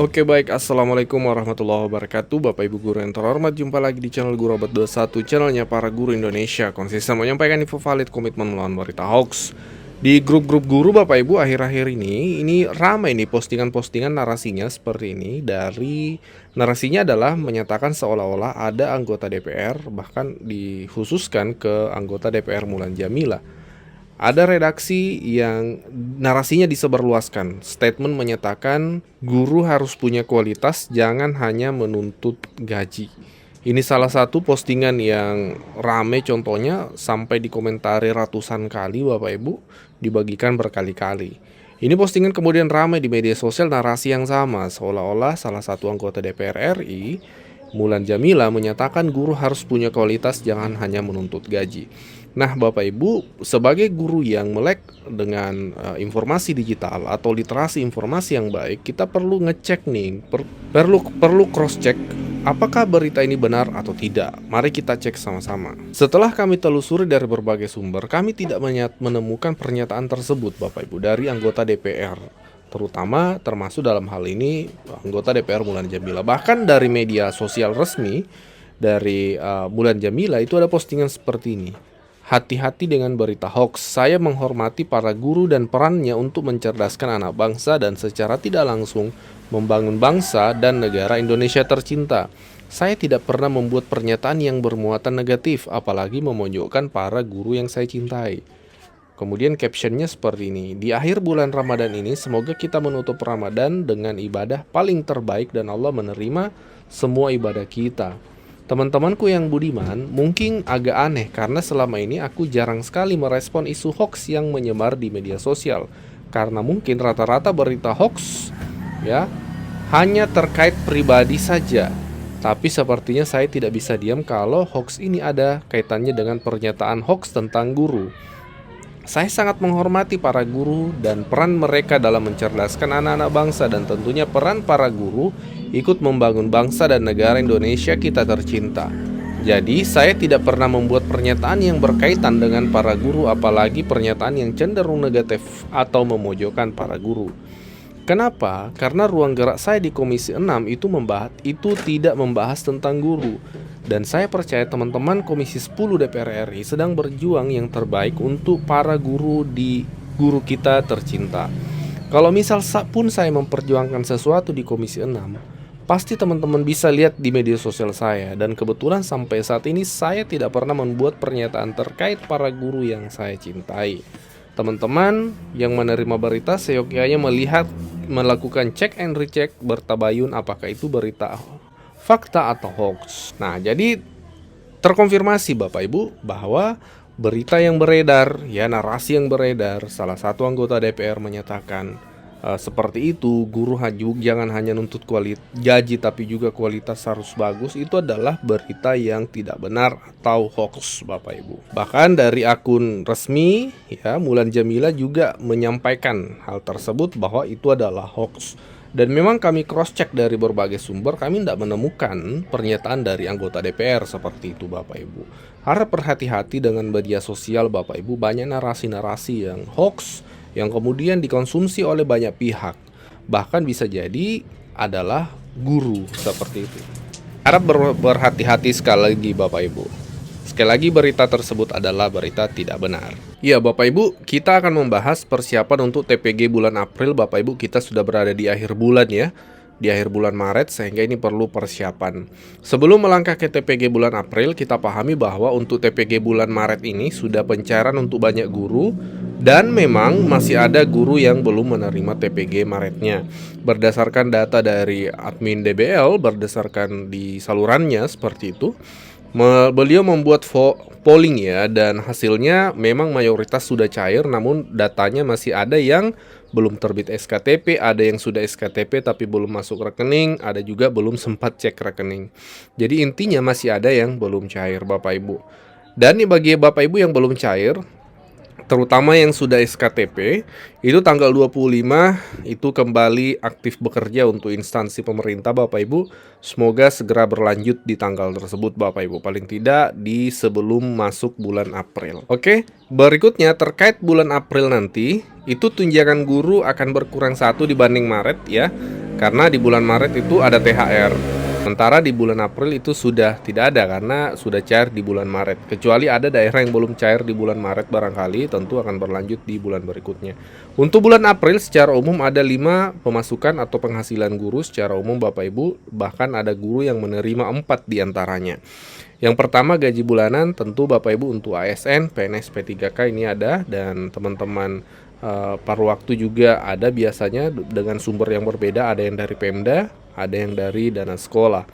Oke baik, Assalamualaikum warahmatullahi wabarakatuh. Bapak Ibu Guru yang terhormat, jumpa lagi di channel Guru Abad 21, channelnya para guru Indonesia. Konsisten menyampaikan info valid, komitmen melawan berita hoax. Di grup-grup guru Bapak Ibu akhir-akhir ini ramai nih postingan-postingan narasinya seperti ini. Dari narasinya adalah menyatakan seolah-olah ada anggota DPR, bahkan dikhususkan ke anggota DPR Mulan Jamila. Ada redaksi yang narasinya disebarluaskan. Statement menyatakan guru harus punya kualitas, jangan hanya menuntut gaji. Ini salah satu postingan yang rame, contohnya sampai dikomentari ratusan kali Bapak Ibu, dibagikan berkali-kali. Ini postingan kemudian ramai di media sosial, narasi yang sama, seolah-olah salah satu anggota DPR RI, Mulan Jamila, menyatakan guru harus punya kualitas, jangan hanya menuntut gaji. Nah, Bapak Ibu, sebagai guru yang melek dengan informasi digital atau literasi informasi yang baik, kita perlu ngecek nih, perlu cross check apakah berita ini benar atau tidak. Mari kita cek sama-sama. Setelah kami telusuri dari berbagai sumber, kami tidak menemukan pernyataan tersebut Bapak Ibu dari anggota DPR, terutama termasuk dalam hal ini anggota DPR Mulan Jamila. Bahkan dari media sosial resmi dari Mulan Jamila itu ada postingan seperti ini. Hati-hati dengan berita hoax. Saya menghormati para guru dan perannya untuk mencerdaskan anak bangsa dan secara tidak langsung membangun bangsa dan negara Indonesia tercinta. Saya tidak pernah membuat pernyataan yang bermuatan negatif, apalagi memojokkan para guru yang saya cintai. Kemudian captionnya seperti ini. Di akhir bulan Ramadan ini, semoga kita menutup Ramadan dengan ibadah paling terbaik dan Allah menerima semua ibadah kita. Teman-temanku yang budiman, mungkin agak aneh karena selama ini aku jarang sekali merespon isu hoax yang menyebar di media sosial. Karena mungkin rata-rata berita hoax ya hanya terkait pribadi saja. Tapi sepertinya saya tidak bisa diam kalau hoax ini ada kaitannya dengan pernyataan hoax tentang guru. Saya sangat menghormati para guru dan peran mereka dalam mencerdaskan anak-anak bangsa, dan tentunya peran para guru ikut membangun bangsa dan negara Indonesia kita tercinta. Jadi saya tidak pernah membuat pernyataan yang berkaitan dengan para guru, apalagi pernyataan yang cenderung negatif atau memojokkan para guru. Kenapa? Karena ruang gerak saya di Komisi 6 itu tidak membahas tentang guru. Dan saya percaya teman-teman Komisi 10 DPR RI sedang berjuang yang terbaik untuk para guru di guru kita tercinta. Kalau misal pun saya memperjuangkan sesuatu di Komisi 6, pasti teman-teman bisa lihat di media sosial saya. Dan kebetulan sampai saat ini saya tidak pernah membuat pernyataan terkait para guru yang saya cintai. Teman-teman yang menerima berita seyogyanya melakukan cek and recheck bertabayun apakah itu berita fakta atau hoax. Nah, jadi terkonfirmasi Bapak Ibu bahwa berita yang beredar, ya narasi yang beredar, salah satu anggota DPR menyatakan seperti itu, guru jangan hanya nuntut gaji tapi juga kualitas harus bagus, itu adalah berita yang tidak benar atau hoax Bapak Ibu. Bahkan dari akun resmi ya Mulan Jamila juga menyampaikan hal tersebut bahwa itu adalah hoax. Dan memang kami cross check dari berbagai sumber, kami tidak menemukan pernyataan dari anggota DPR seperti itu Bapak Ibu. Harap berhati-hati dengan media sosial Bapak Ibu, banyak narasi-narasi yang hoax yang kemudian dikonsumsi oleh banyak pihak. Bahkan bisa jadi adalah guru seperti itu. Harap berhati-hati sekali lagi Bapak Ibu. Sekali lagi berita tersebut adalah berita tidak benar. Ya Bapak Ibu, kita akan membahas persiapan untuk TPG bulan April. Bapak Ibu, kita sudah berada di akhir bulan ya, di akhir bulan Maret, sehingga ini perlu persiapan. Sebelum melangkah ke TPG bulan April, kita pahami bahwa untuk TPG bulan Maret ini sudah pencairan untuk banyak guru, dan memang masih ada guru yang belum menerima TPG Maretnya. Berdasarkan data dari admin DBL, berdasarkan di salurannya seperti itu, beliau membuat polling ya, dan hasilnya memang mayoritas sudah cair, namun datanya masih ada yang belum terbit SKTP, ada yang sudah SKTP tapi belum masuk rekening, ada juga belum sempat cek rekening. Jadi intinya masih ada yang belum cair Bapak Ibu. Dan bagi Bapak Ibu yang belum cair, terutama yang sudah SKTP, itu tanggal 25 itu kembali aktif bekerja untuk instansi pemerintah Bapak Ibu. Semoga segera berlanjut di tanggal tersebut Bapak Ibu, paling tidak di sebelum masuk bulan April. Oke, berikutnya terkait bulan April nanti, itu tunjangan guru akan berkurang 1 dibanding Maret ya. karena di bulan Maret itu ada THR. Sementara di bulan April itu sudah tidak ada karena sudah cair di bulan Maret. Kecuali ada daerah yang belum cair di bulan Maret barangkali, tentu akan berlanjut di bulan berikutnya. Untuk bulan April secara umum ada 5 pemasukan atau penghasilan guru secara umum Bapak Ibu, bahkan ada guru yang menerima 4 diantaranya. Yang pertama gaji bulanan, tentu Bapak Ibu untuk ASN, PNS, P3K ini ada, dan teman-teman paruh waktu juga ada biasanya dengan sumber yang berbeda, ada yang dari Pemda, ada yang dari dana sekolah.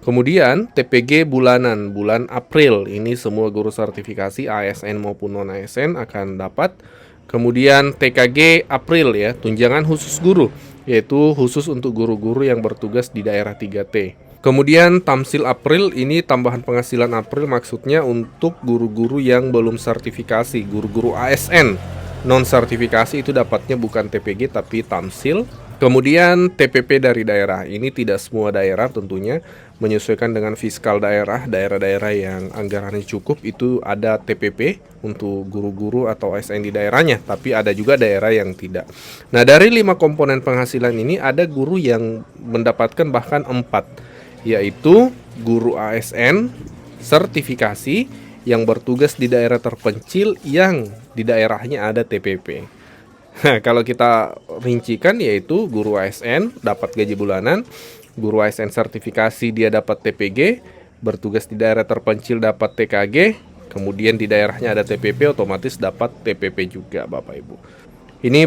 Kemudian TPG bulanan bulan April ini semua guru sertifikasi ASN maupun non ASN akan dapat. Kemudian TKG April ya, tunjangan khusus guru, yaitu khusus untuk guru-guru yang bertugas di daerah 3T. Kemudian Tamsil April ini tambahan penghasilan April, maksudnya untuk guru-guru yang belum sertifikasi, guru-guru ASN non sertifikasi itu dapatnya bukan TPG tapi Tamsil. Kemudian TPP dari daerah, ini tidak semua daerah tentunya, menyesuaikan dengan fiskal daerah. Daerah-daerah yang anggarannya cukup itu ada TPP untuk guru-guru atau ASN di daerahnya, tapi ada juga daerah yang tidak. Nah, dari 5 komponen penghasilan ini ada guru yang mendapatkan bahkan 4, yaitu guru ASN sertifikasi yang bertugas di daerah terpencil yang di daerahnya ada TPP. Nah, kalau kita rincikan yaitu guru ASN dapat gaji bulanan, guru ASN sertifikasi dia dapat TPG, bertugas di daerah terpencil dapat TKG, kemudian di daerahnya ada TPP otomatis dapat TPP juga Bapak Ibu. Ini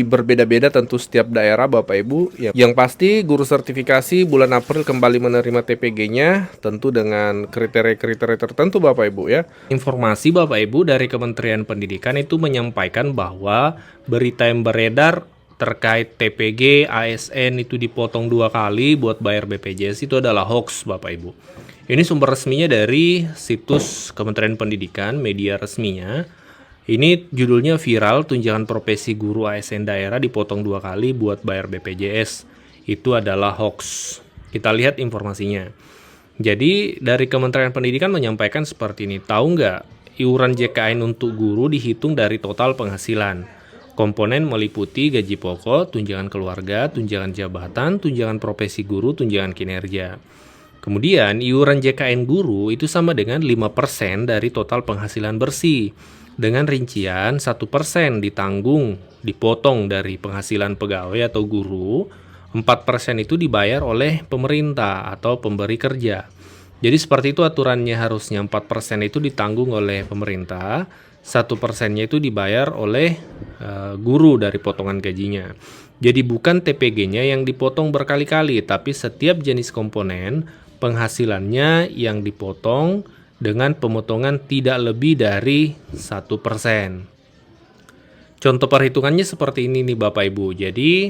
berbeda-beda tentu setiap daerah Bapak Ibu. Yang pasti guru sertifikasi bulan April kembali menerima TPG-nya tentu dengan kriteria-kriteria tertentu Bapak Ibu ya. Informasi Bapak Ibu dari Kementerian Pendidikan itu menyampaikan bahwa berita yang beredar terkait TPG ASN itu dipotong 2 kali buat bayar BPJS itu adalah hoax Bapak Ibu. Ini sumber resminya dari situs Kementerian Pendidikan, media resminya. Ini judulnya viral, tunjangan profesi guru ASN daerah dipotong 2 kali buat bayar BPJS. Itu adalah hoax. Kita lihat informasinya. Jadi dari Kementerian Pendidikan menyampaikan seperti ini. Tahu nggak, iuran JKN untuk guru dihitung dari total penghasilan. Komponen meliputi gaji pokok, tunjangan keluarga, tunjangan jabatan, tunjangan profesi guru, tunjangan kinerja. Kemudian iuran JKN guru itu sama dengan 5% dari total penghasilan bersih. Dengan rincian 1% ditanggung, dipotong dari penghasilan pegawai atau guru, 4% itu dibayar oleh pemerintah atau pemberi kerja. Jadi seperti itu aturannya, harusnya 4% itu ditanggung oleh pemerintah, 1%-nya itu dibayar oleh guru dari potongan gajinya. Jadi bukan TPG-nya yang dipotong berkali-kali, tapi setiap jenis komponen penghasilannya yang dipotong dengan pemotongan tidak lebih dari 1%. Contoh perhitungannya seperti ini nih Bapak Ibu. Jadi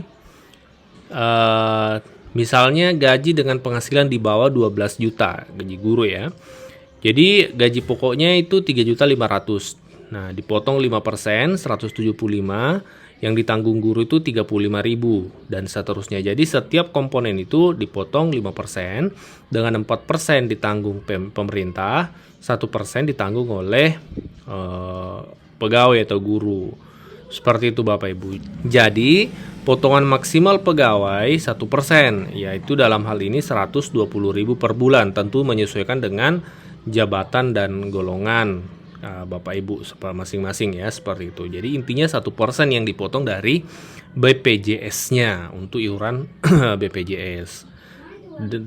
misalnya gaji dengan penghasilan di bawah 12 juta, gaji guru ya. Jadi gaji pokoknya itu 3.500.000. Nah, dipotong 5%, 175, yang ditanggung guru itu 35.000 dan seterusnya. Jadi setiap komponen itu dipotong 5%, dengan 4% ditanggung pemerintah, 1% ditanggung oleh pegawai atau guru. Seperti itu Bapak Ibu. Jadi potongan maksimal pegawai 1%, yaitu dalam hal ini 120.000 per bulan, tentu menyesuaikan dengan jabatan dan golongan Bapak Ibu masing-masing ya, seperti itu. Jadi intinya 1% yang dipotong dari BPJS-nya untuk iuran BPJS.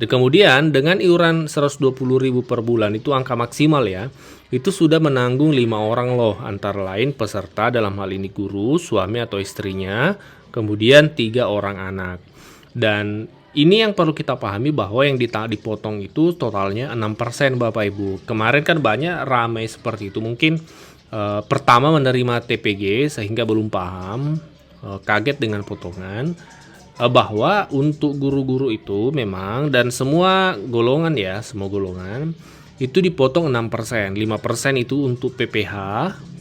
Kemudian dengan iuran 120.000 per bulan itu angka maksimal ya, itu sudah menanggung 5 orang loh, antara lain peserta dalam hal ini guru, suami atau istrinya, kemudian 3 orang anak. Dan ini yang perlu kita pahami bahwa yang dipotong itu totalnya 6% Bapak Ibu. Kemarin kan banyak ramai seperti itu. Mungkin pertama menerima TPG sehingga belum paham, kaget dengan potongan. Bahwa untuk guru-guru itu memang dan semua golongan ya, semua golongan itu dipotong 6%. 5% itu untuk PPh,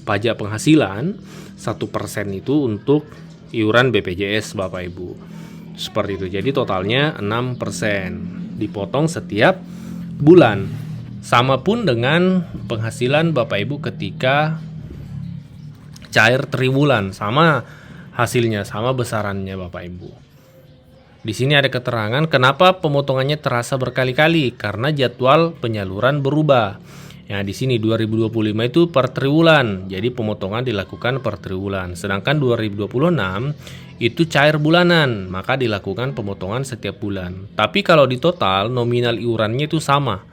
pajak penghasilan, 1% itu untuk iuran BPJS Bapak Ibu. Seperti itu. Jadi totalnya 6% dipotong setiap bulan. Sama pun dengan penghasilan Bapak Ibu ketika cair triwulan, sama hasilnya, sama besarannya Bapak Ibu. Di sini ada keterangan kenapa pemotongannya terasa berkali-kali karena jadwal penyaluran berubah. Nah, di sini 2025 itu per triwulan. Jadi pemotongan dilakukan per triwulan. Sedangkan 2026 itu cair bulanan, maka dilakukan pemotongan setiap bulan. Tapi kalau di total nominal iurannya itu sama.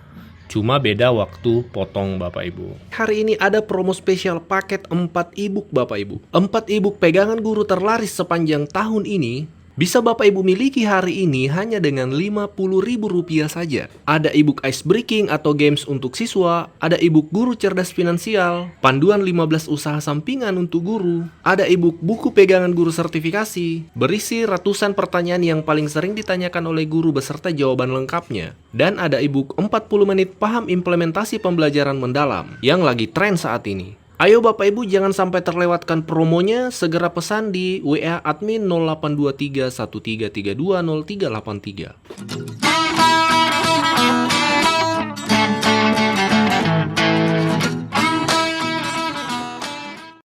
Cuma beda waktu potong Bapak Ibu. Hari ini ada promo spesial paket 4 e-book Bapak Ibu. 4 e-book pegangan guru terlaris sepanjang tahun ini bisa Bapak Ibu miliki hari ini hanya dengan Rp50.000 saja. Ada e-book Ice Breaking atau games untuk siswa, ada e-book Guru Cerdas Finansial, panduan 15 usaha sampingan untuk guru, ada e-book buku pegangan guru sertifikasi, berisi ratusan pertanyaan yang paling sering ditanyakan oleh guru beserta jawaban lengkapnya, dan ada e-book 40 menit paham implementasi pembelajaran mendalam yang lagi tren saat ini. Ayo Bapak Ibu jangan sampai terlewatkan promonya, segera pesan di WA admin 0823 1332 0383.